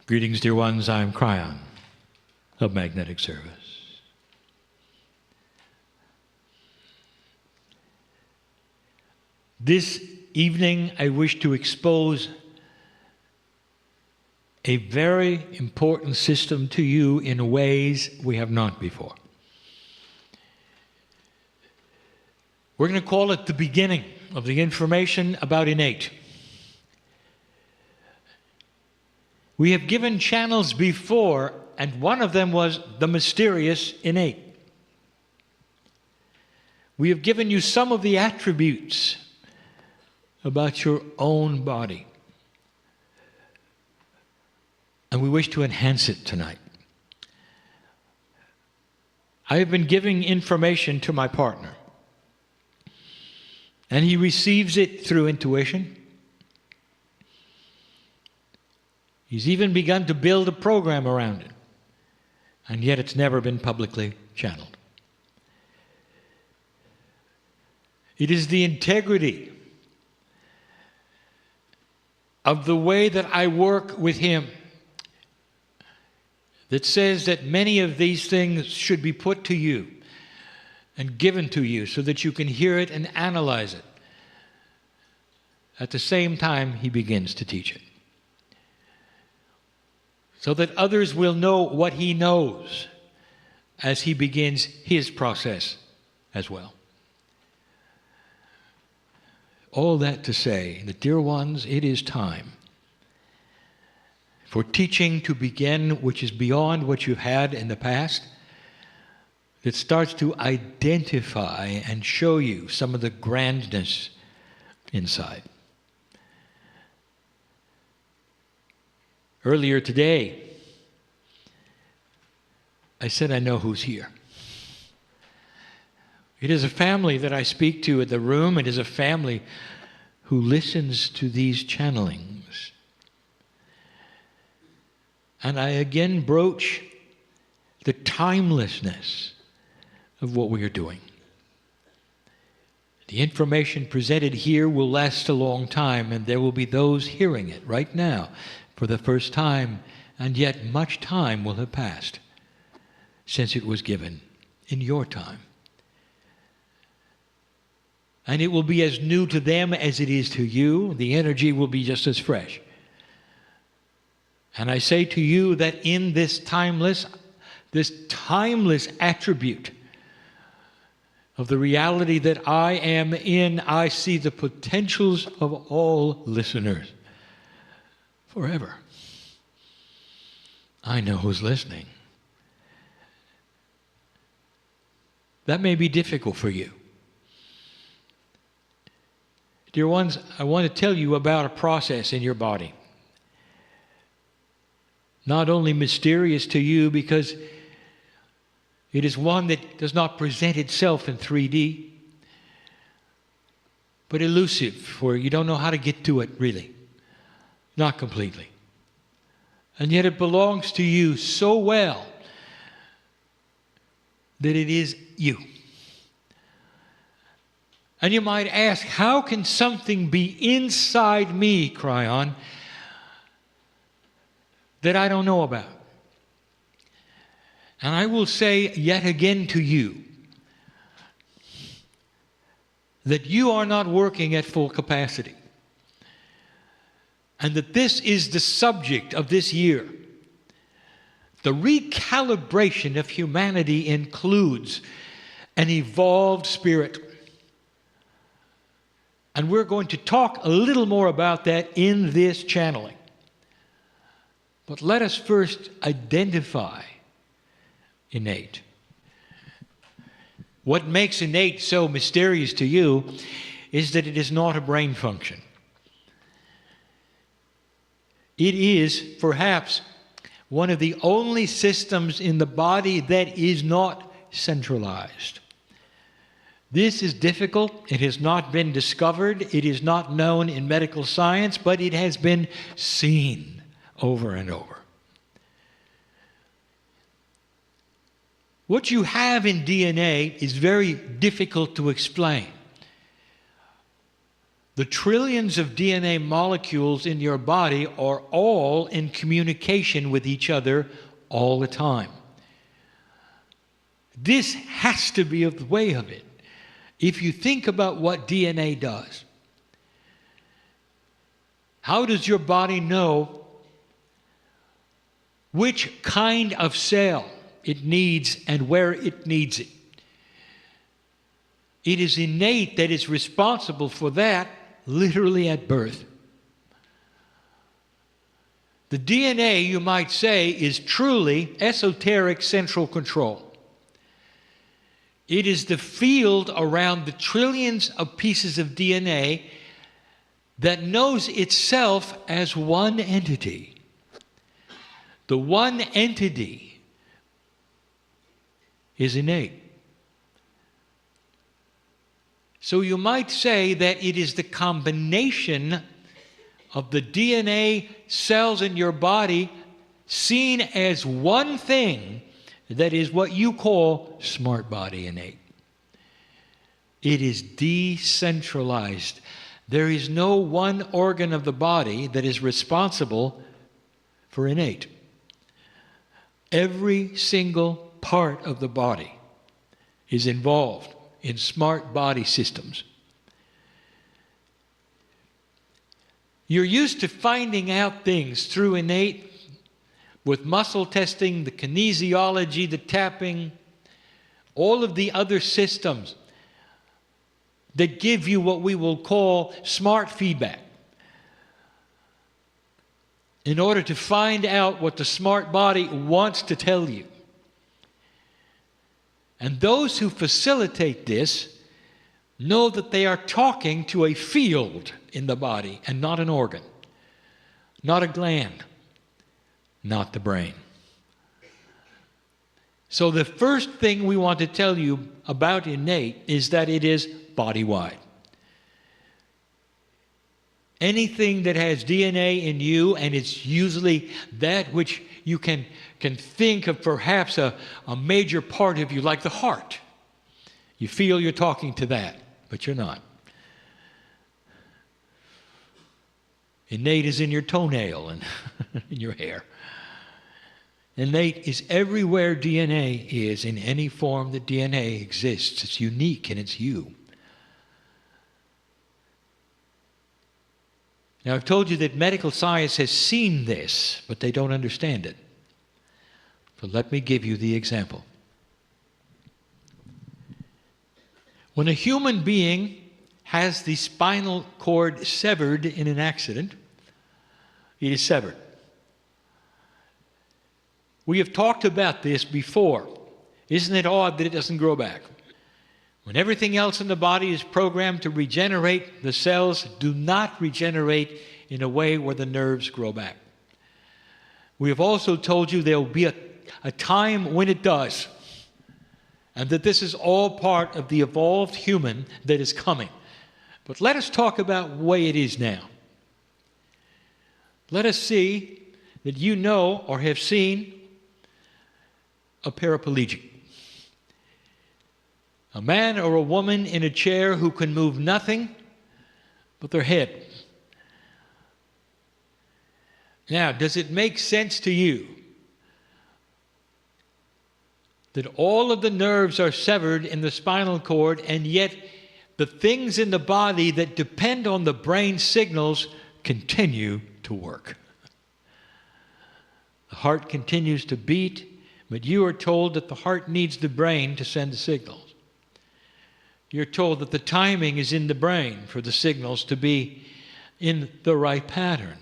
Greetings, dear ones. I am Kryon of Magnetic Service. This evening, I wish to expose a very important system to you in ways we have not before. We're going to call it the beginning of the information about Innate. We have given channels before, and one of them was the mysterious Innate. We have given you some of the attributes about your own body. And we wish to enhance it tonight. I have been giving information to my partner, and he receives it through intuition. He's even begun to build a program around it, and yet it's never been publicly channeled. It is the integrity of the way that I work with him that says that many of these things should be put to you and given to you so that you can hear it and analyze it. At the same time, he begins to teach it, so that others will know what he knows as he begins his process as well. All that to say that, dear ones, it is time for teaching to begin, which is beyond what you've had in the past. It starts to identify and show you some of the grandness inside. Earlier today, I said I know who's here. It is a family that I speak to in the room. It is a family who listens to these channelings. And I again broach the timelessness of what we are doing. The information presented here will last a long time, and there will be those hearing it right now for the first time, and yet much time will have passed since it was given in your time. And it will be as new to them as it is to you. The energy will be just as fresh. And I say to you that in this timeless attribute of the reality that I am in, I see the potentials of all listeners forever. I know who's listening. That may be difficult for you. Dear ones, I want to tell you about a process in your body. Not only mysterious to you because it is one that does not present itself in 3D, but elusive, where you don't know how to get to it really. Not completely. And yet it belongs to you so well that it is you. And you might ask, how can something be inside me, Kryon, that I don't know about? And I will say yet again to you that you are not working at full capacity. And that this is the subject of this year. The recalibration of humanity includes an evolved spirit. And we're going to talk a little more about that in this channeling. But let us first identify Innate. What makes Innate so mysterious to you is that it is not a brain function. It is perhaps one of the only systems in the body that is not centralized. This is difficult. It has not been discovered. It is not known in medical science, but it has been seen over and over. What you have in DNA is very difficult to explain. The trillions of DNA molecules in your body are all in communication with each other all the time. This has to be the way of it. If you think about what DNA does, how does your body know which kind of cell it needs and where it needs it? It is innate that is responsible for that literally at birth. The DNA, you might say, is truly esoteric central control. It is the field around the trillions of pieces of DNA that knows itself as one entity. The one entity is innate. So you might say that it is the combination of the DNA cells in your body seen as one thing that is what you call smart body innate. It is decentralized. There is no one organ of the body that is responsible for innate. Every single part of the body is involved in smart body systems. You're used to finding out things through innate with muscle testing, the kinesiology, the tapping, all of the other systems that give you what we will call smart feedback. In order to find out what the smart body wants to tell you. And those who facilitate this know that they are talking to a field in the body and not an organ, not a gland, not the brain. So the first thing we want to tell you about innate is that it is body-wide. Anything that has DNA in you, and it's usually that which you can think of perhaps a major part of you, like the heart. You feel you're talking to that, but you're not. Innate is in your toenail and in your hair. Innate is everywhere DNA is, in any form that DNA exists. It's unique and it's you. Now, I've told you that medical science has seen this, but they don't understand it. So let me give you the example. When a human being has the spinal cord severed in an accident, it is severed. We have talked about this before. Isn't it odd that it doesn't grow back? When everything else in the body is programmed to regenerate, the cells do not regenerate in a way where the nerves grow back. We have also told you there will be a time when it does, and that this is all part of the evolved human that is coming. But let us talk about the way it is now. Let us see that you know or have seen a paraplegic. A man or a woman in a chair who can move nothing but their head. Now, does it make sense to you that all of the nerves are severed in the spinal cord, and yet the things in the body that depend on the brain signals continue to work? The heart continues to beat, but you are told that the heart needs the brain to send the signals. You're told that the timing is in the brain for the signals to be in the right pattern.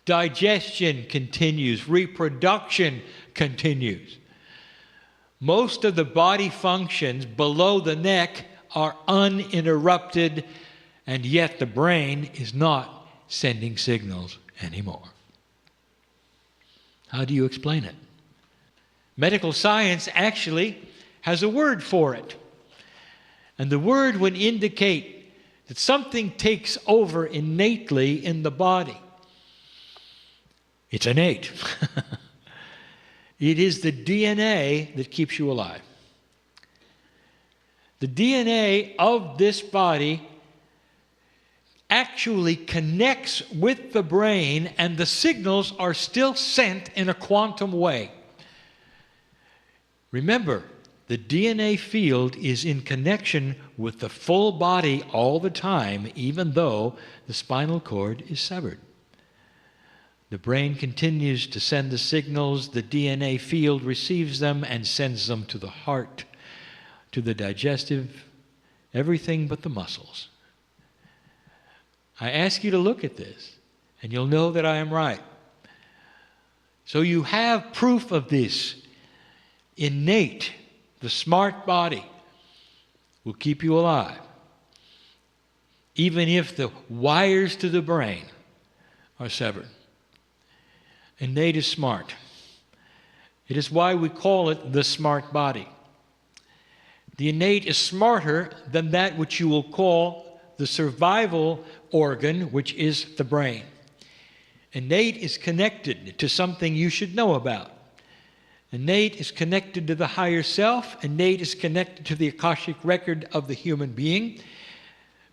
Digestion continues. Reproduction continues. Most of the body functions below the neck are uninterrupted, and yet the brain is not sending signals anymore. How do you explain it? Medical science actually has a word for it. And the word would indicate that something takes over innately in the body. It's innate. It is the DNA that keeps you alive. The DNA of this body actually connects with the brain, and the signals are still sent in a quantum way. Remember, the DNA field is in connection with the full body all the time, even though the spinal cord is severed. The brain continues to send the signals, the DNA field receives them and sends them to the heart, to the digestive, everything but the muscles. I ask you to look at this, and you'll know that I am right. So you have proof of this. Innate, the smart body, will keep you alive, even if the wires to the brain are severed. Innate is smart. It is why we call it the smart body. The innate is smarter than that which you will call the survival organ, which is the brain. Innate is connected to something you should know about. Innate is connected to the higher self. Innate is connected to the Akashic record of the human being,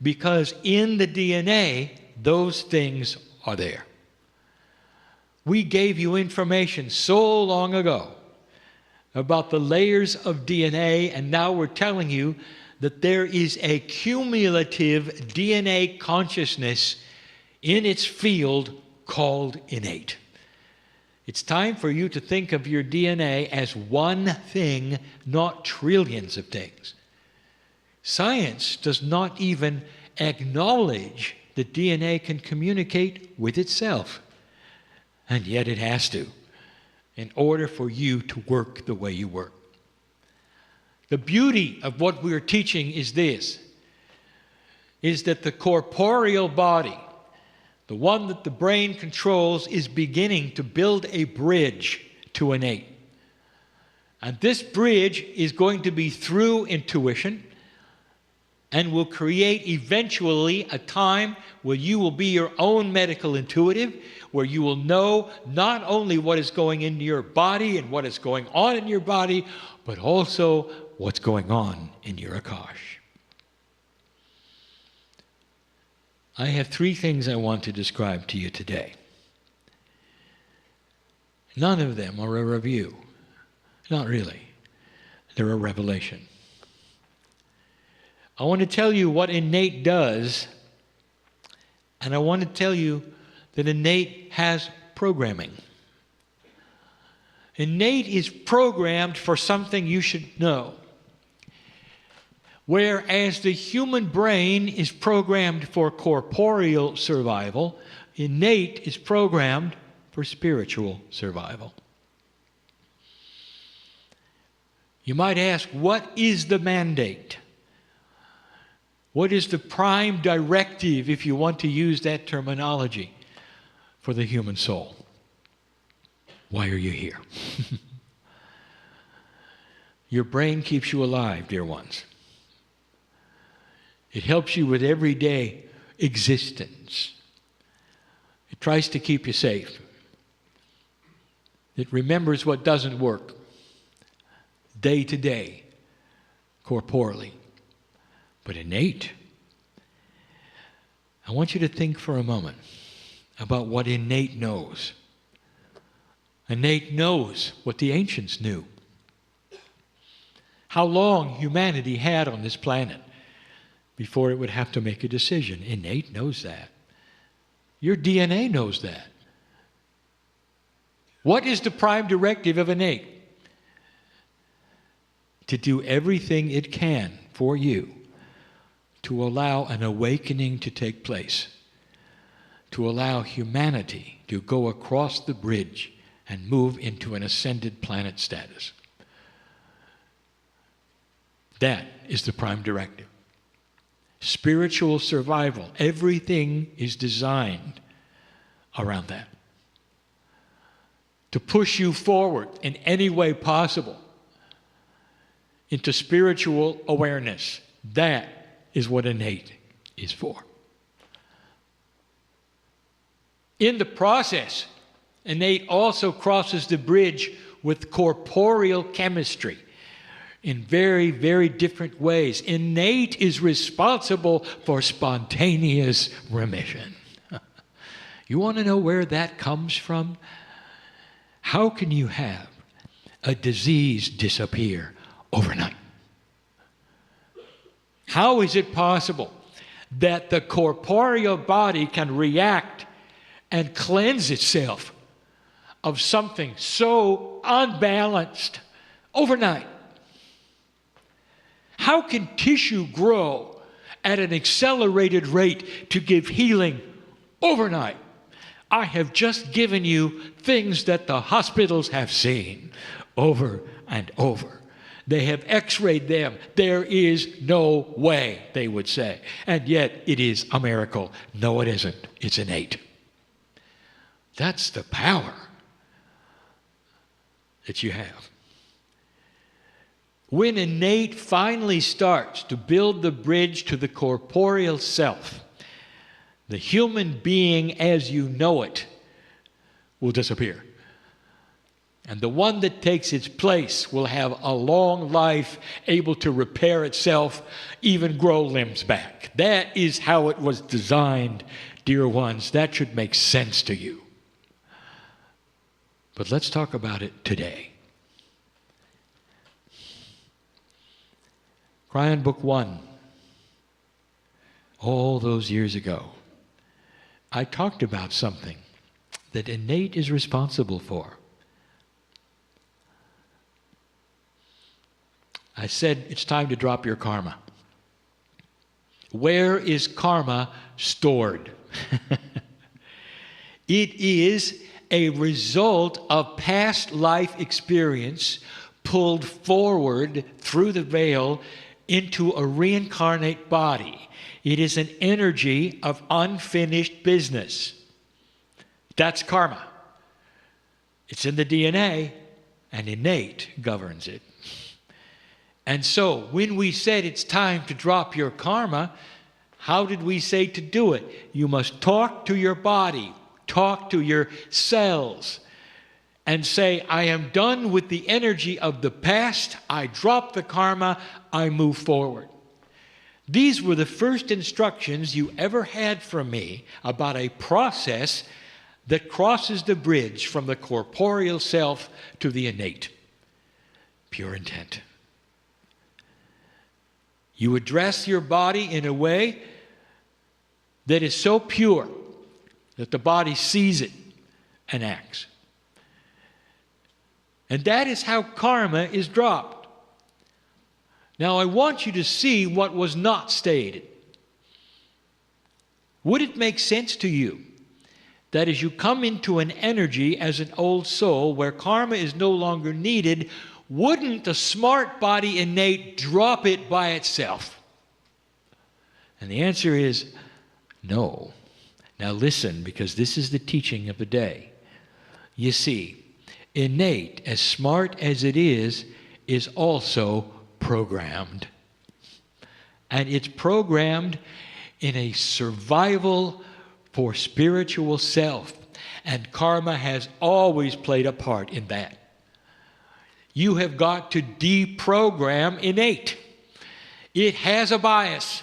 because in the DNA, those things are there. We gave you information so long ago about the layers of DNA, and now we're telling you that there is a cumulative DNA consciousness in its field called innate. It's time for you to think of your DNA as one thing, not trillions of things. Science does not even acknowledge that DNA can communicate with itself. And yet it has to, in order for you to work the way you work. The beauty of what we're teaching is this, is that the corporeal body, the one that the brain controls, is beginning to build a bridge to innate. And this bridge is going to be through intuition, and will create eventually a time where you will be your own medical intuitive, where you will know not only what is going into your body and what is going on in your body, but also what's going on in your Akash. I have 3 things I want to describe to you today. None of them are a review. Not really. They're a revelation. I want to tell you what innate does, and I want to tell you that innate has programming. Innate is programmed for something you should know. Whereas the human brain is programmed for corporeal survival, innate is programmed for spiritual survival. You might ask, what is the mandate? What is the prime directive, if you want to use that terminology, for the human soul? Why are you here? Your brain keeps you alive, dear ones. It helps you with everyday existence. It tries to keep you safe. It remembers what doesn't work day to day, corporally. But innate, I want you to think for a moment about what innate knows. Innate knows what the ancients knew. How long humanity had on this planet before it would have to make a decision. Innate knows that. Your DNA knows that. What is the prime directive of innate? To do everything it can for you to allow an awakening to take place, to allow humanity to go across the bridge and move into an ascended planet status. That is the prime directive. Spiritual survival, everything is designed around that. To push you forward in any way possible into spiritual awareness. That is what innate is for. In the process, innate also crosses the bridge with corporeal chemistry. in very, very different ways. Innate is responsible for spontaneous remission. You want to know where that comes from? How can you have a disease disappear overnight? How is it possible that the corporeal body can react and cleanse itself of something so unbalanced overnight? How can tissue grow at an accelerated rate to give healing overnight? I have just given you things that the hospitals have seen over and over. They have x-rayed them. There is no way, they would say. And yet it is a miracle. No, it isn't. It's innate. That's the power that you have. When innate finally starts to build the bridge to the corporeal self, the human being as you know it will disappear. And the one that takes its place will have a long life, able to repair itself, even grow limbs back. That is how it was designed, dear ones. That should make sense to you. But let's talk about it today. Kryon Book 1. All those years ago, I talked about something that innate is responsible for. I said it's time to drop your karma. Where is karma stored? It is a result of past life experience pulled forward through the veil into a reincarnate body. It is an energy of unfinished business. That's karma. It's in the DNA, and innate governs it. And so, when we said it's time to drop your karma, how did we say to do it? You must talk to your body, talk to your cells, and say, I am done with the energy of the past, I drop the karma, I move forward. These were the first instructions you ever had from me about a process that crosses the bridge from the corporeal self to the innate. Pure intent. You address your body in a way that is so pure that the body sees it and acts. And that is how karma is dropped. Now, I want you to see what was not stated. Would it make sense to you that as you come into an energy as an old soul where karma is no longer needed, wouldn't the smart body innate drop it by itself? And the answer is no. Now listen, because this is the teaching of the day. You see, innate, as smart as it is also programmed. And it's programmed in a survival for spiritual self. And karma has always played a part in that. You have got to deprogram innate. It has a bias.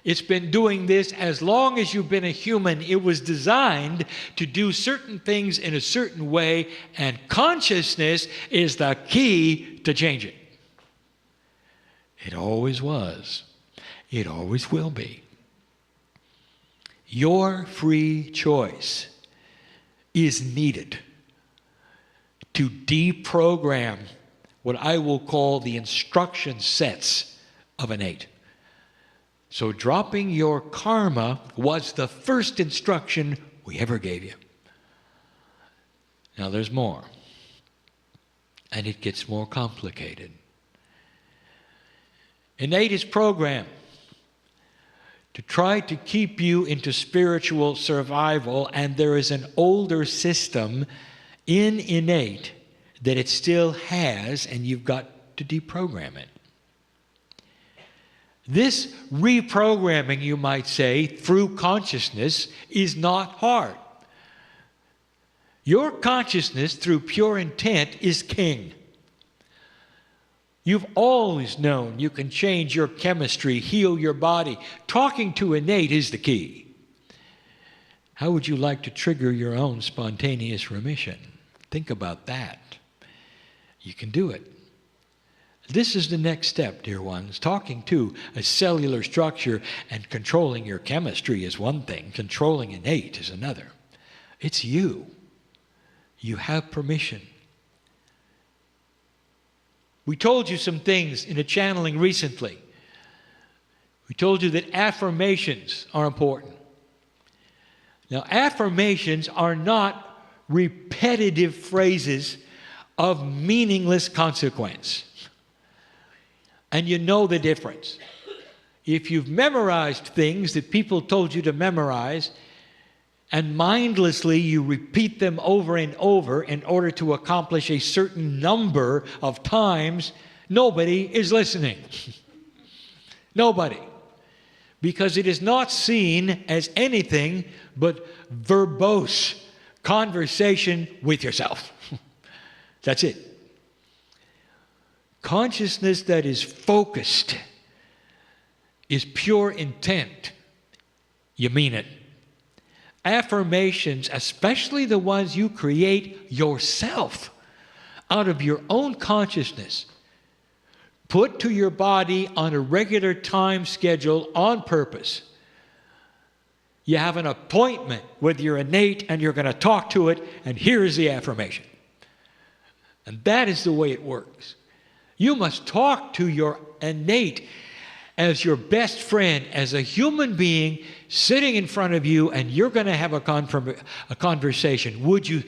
It's been doing this as long as you've been a human. It was designed to do certain things in a certain way, and consciousness is the key to change it. It always was. It always will be. Your free choice is needed to deprogram what I will call the instruction sets of innate. So dropping your karma was the first instruction we ever gave you. Now there's more. And it gets more complicated. Innate is programmed to try to keep you into spiritual survival, and there is an older system in innate that it still has, and you've got to deprogram it. This reprogramming, you might say, through consciousness is not hard. Your consciousness, through pure intent, is king. You've always known you can change your chemistry, heal your body. Talking to innate is the key. How would you like to trigger your own spontaneous remission? Think about that. You can do it. This is the next step, dear ones. Talking to a cellular structure and controlling your chemistry is one thing. Controlling innate is another. It's you. You have permission. We told you some things in a channeling recently. We told you that affirmations are important. Now, affirmations are not repetitive phrases of meaningless consequence. And you know the difference. If you've memorized things that people told you to memorize, and mindlessly you repeat them over and over in order to accomplish a certain number of times, nobody is listening. Nobody. Because it is not seen as anything but verbose conversation with yourself. That's it. Consciousness that is focused is pure intent. You mean it. Affirmations, especially the ones you create yourself out of your own consciousness, put to your body on a regular time schedule on purpose. You have an appointment with your innate and you're going to talk to it, and here is the affirmation. And that is the way it works. You must talk to your innate as your best friend, as a human being sitting in front of you, and you're going to have a conversation. Would you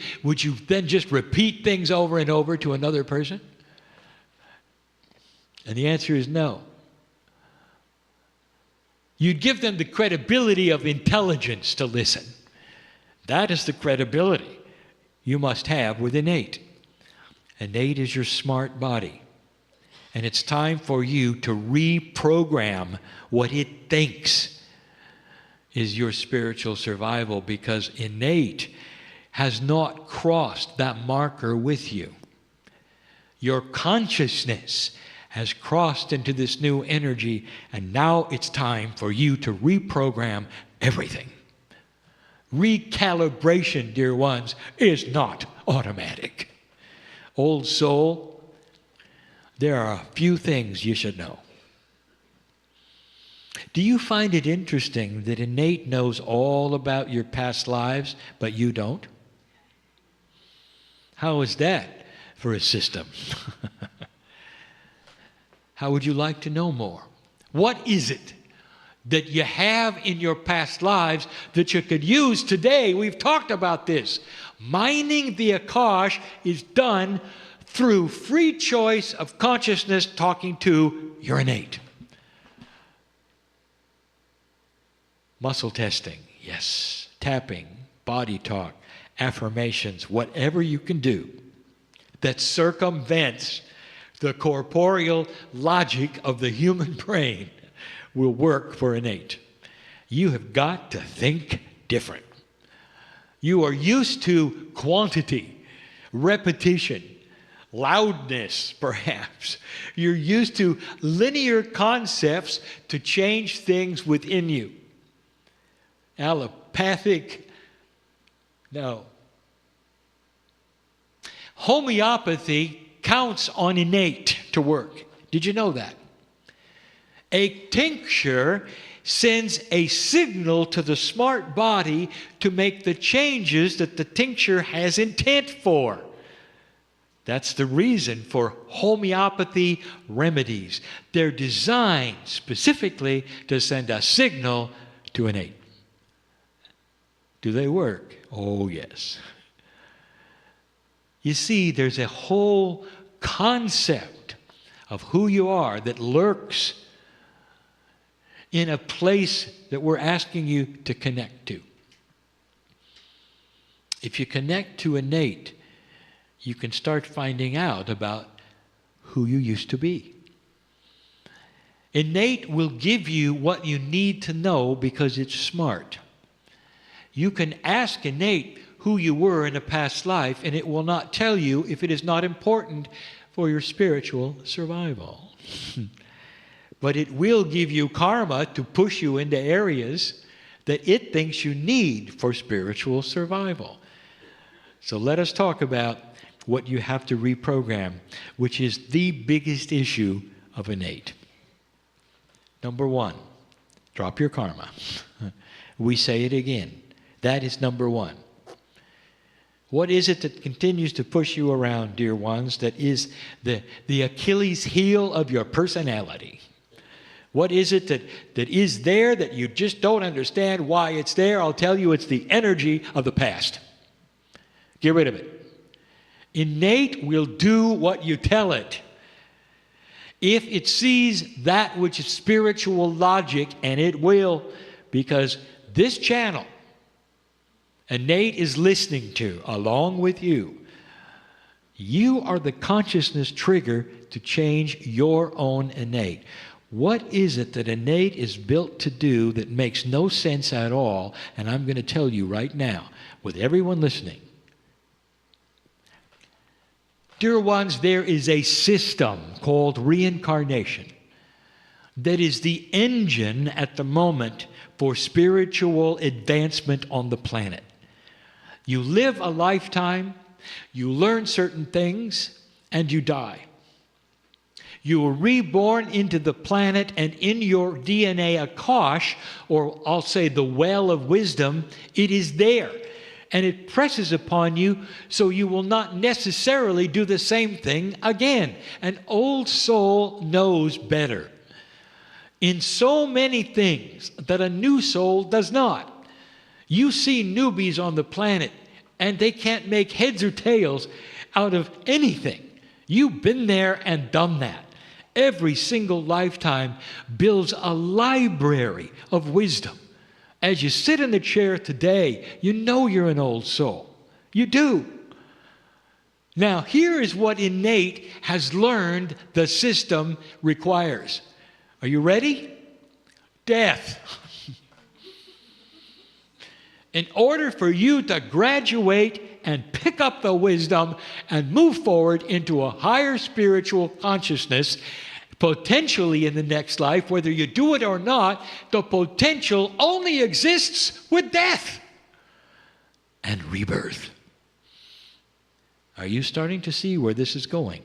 then just repeat things over and over to another person? And the answer is no. You'd give them the credibility of intelligence to listen. That is the credibility you must have with innate. Innate is your smart body. And it's time for you to reprogram what it thinks is your spiritual survival, because innate has not crossed that marker with you. Your consciousness has crossed into this new energy, and now it's time for you to reprogram everything. Recalibration, dear ones, is not automatic. Old soul, there are a few things you should know. Do you find it interesting that innate knows all about your past lives, but you don't? How is that for a system? How would you like to know more? What is it that you have in your past lives that you could use today? We've talked about this. Mining the Akash is done through free choice of consciousness talking to your innate. Muscle testing, yes. Tapping, body talk, affirmations, whatever you can do that circumvents the corporeal logic of the human brain will work for innate. You have got to think different. You are used to quantity, repetition, loudness, perhaps. You're used to linear concepts to change things within you. Allopathic, no. Homeopathy counts on innate to work. Did you know that? A tincture sends a signal to the smart body to make the changes that the tincture has intent for. That's the reason for homeopathy remedies. They're designed specifically to send a signal to innate. Do they work? Oh, yes. You see, there's a whole concept of who you are that lurks in a place that we're asking you to connect to. If you connect to innate, you can start finding out about who you used to be. Innate will give you what you need to know because it's smart. You can ask innate who you were in a past life, and it will not tell you if it is not important for your spiritual survival. But it will give you karma to push you into areas that it thinks you need for spiritual survival. So let us talk about what you have to reprogram, which is the biggest issue of innate. Number one, drop your karma. We say it again. That is number one. What is it that continues to push you around, dear ones, that is the Achilles heel of your personality? What is it that is there that you just don't understand why it's there? I'll tell you, it's the energy of the past. Get rid of it. Innate will do what you tell it. If it sees that which is spiritual logic, and it will, because this channel, innate is listening to, along with you. You are the consciousness trigger to change your own innate. What is it that innate is built to do that makes no sense at all? And I'm going to tell you right now, with everyone listening. Dear ones, there is a system called reincarnation that is the engine at the moment for spiritual advancement on the planet. You live a lifetime, you learn certain things, and you die. You are reborn into the planet, and in your DNA, Akash, or I'll say the well of wisdom, it is there. And it presses upon you, so you will not necessarily do the same thing again. An old soul knows better in so many things that a new soul does not. You see newbies on the planet, and they can't make heads or tails out of anything. You've been there and done that. Every single lifetime builds a library of wisdom. As you sit in the chair today, you know you're an old soul. You do. Now, here is what innate has learned the system requires. Are you ready? Death. In order for you to graduate and pick up the wisdom and move forward into a higher spiritual consciousness, potentially in the next life, whether you do it or not, the potential only exists with death and rebirth. Are you starting to see where this is going?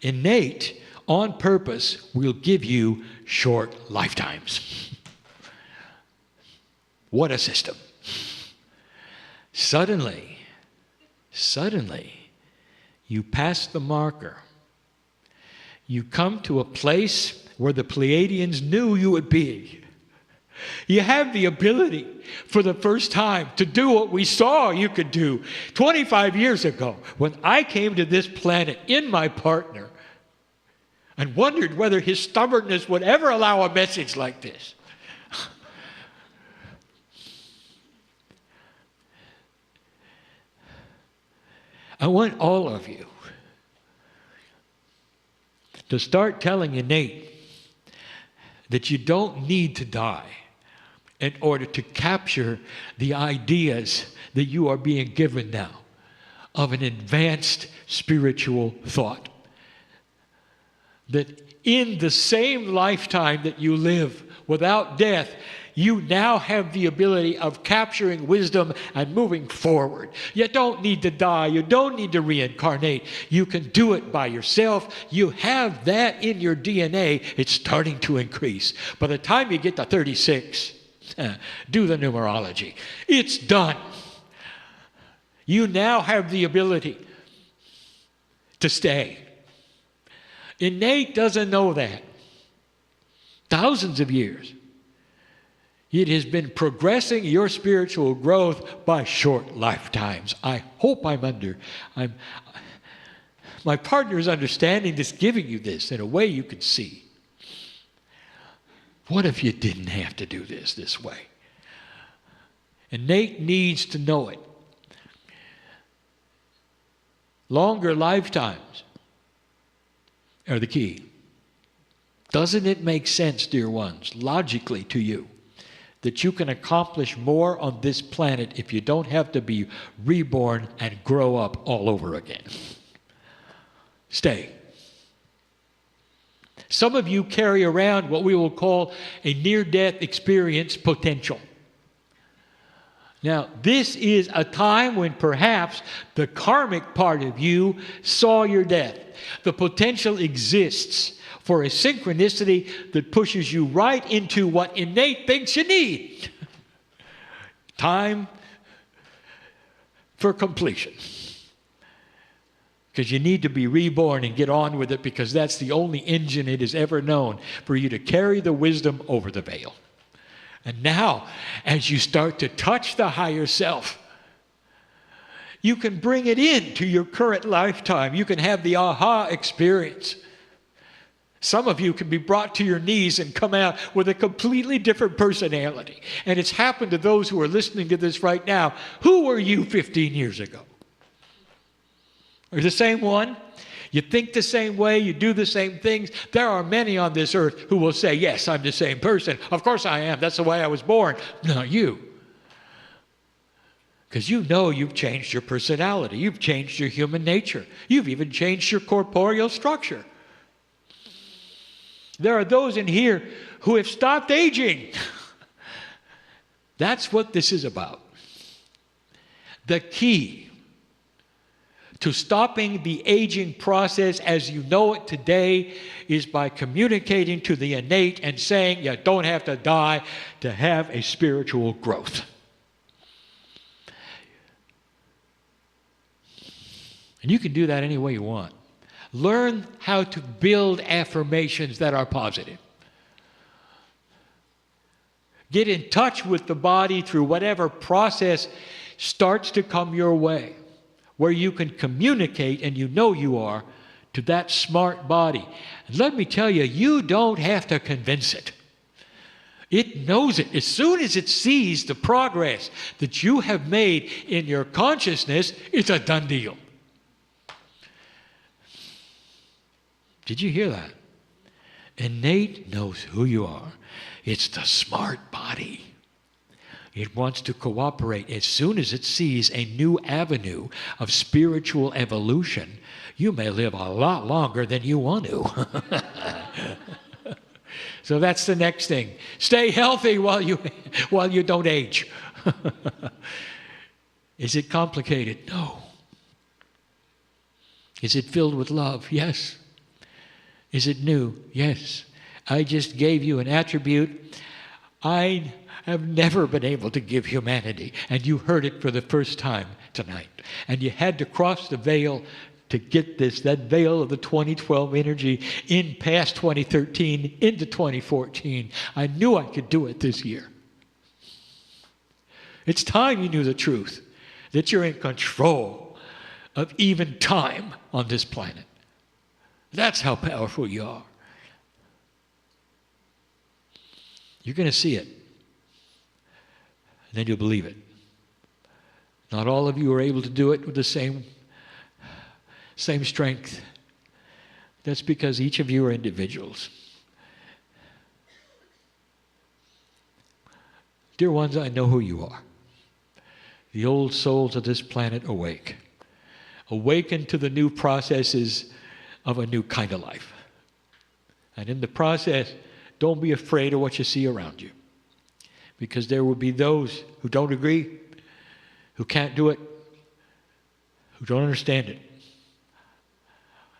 Innate, on purpose, will give you short lifetimes. What a system. Suddenly, you pass the marker. You come to a place where the Pleiadians knew you would be. You have the ability for the first time to do what we saw you could do 25 years ago when I came to this planet in my partner and wondered whether his stubbornness would ever allow a message like this. I want all of you to start telling innate that you don't need to die in order to capture the ideas that you are being given now of an advanced spiritual thought. That in the same lifetime that you live without death, you now have the ability of capturing wisdom and moving forward. You don't need to die. You don't need to reincarnate. You can do it by yourself. You have that in your DNA. It's starting to increase. By the time you get to 36, do the numerology. It's done. You now have the ability to stay. Innate doesn't know that. Thousands of years. It has been progressing your spiritual growth by short lifetimes. I hope my partner is understanding this, giving you this in a way you can see. What if you didn't have to do this way? Innate needs to know it. Longer lifetimes are the key. Doesn't it make sense, dear ones, logically to you, that you can accomplish more on this planet if you don't have to be reborn and grow up all over again? Stay. Some of you carry around what we will call a near-death experience potential. Now, this is a time when perhaps the karmic part of you saw your death. The potential exists for a synchronicity that pushes you right into what innate thinks you need. Time for completion. Because you need to be reborn and get on with it, because that's the only engine it has ever known for you to carry the wisdom over the veil. And now, as you start to touch the higher self, you can bring it into your current lifetime. You can have the aha experience. Some of you can be brought to your knees and come out with a completely different personality. And it's happened to those who are listening to this right now. Who were you 15 years ago? Are you the same one? You think the same way, you do the same things. There are many on this earth who will say, yes, I'm the same person. Of course I am. That's the way I was born. Not you. Because you know you've changed your personality. You've changed your human nature. You've even changed your corporeal structure. There are those in here who have stopped aging. That's what this is about. The key to stopping the aging process as you know it today is by communicating to the innate and saying you don't have to die to have a spiritual growth. And you can do that any way you want. Learn how to build affirmations that are positive. Get in touch with the body through whatever process starts to come your way, where you can communicate, and you know you are, to that smart body. And let me tell you, you don't have to convince it. It knows it. As soon as it sees the progress that you have made in your consciousness, it's a done deal. Did you hear that? Innate knows who you are. It's the smart body. It wants to cooperate. As soon as it sees a new avenue of spiritual evolution, you may live a lot longer than you want to. So that's the next thing. Stay healthy while you don't age. Is it complicated? No. Is it filled with love? Yes. Is it new? Yes. I just gave you an attribute I have never been able to give humanity, and you heard it for the first time tonight. And you had to cross the veil to get this, that veil of the 2012 energy in past 2013 into 2014. I knew I could do it this year. It's time you knew the truth, that you're in control of even time on this planet. That's how powerful you are. You're going to see it. And then you'll believe it. Not all of you are able to do it with the same strength. That's because each of you are individuals. Dear ones, I know who you are. The old souls of this planet awake. Awaken to the new processes of a new kind of life. And in the process, don't be afraid of what you see around you. Because there will be those who don't agree, who can't do it, who don't understand it.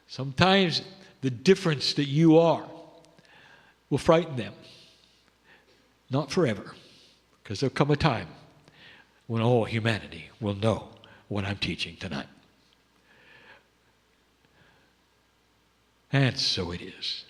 Sometimes the difference that you are will frighten them. Not forever. Because there'll come a time when all humanity will know what I'm teaching tonight. And so it is.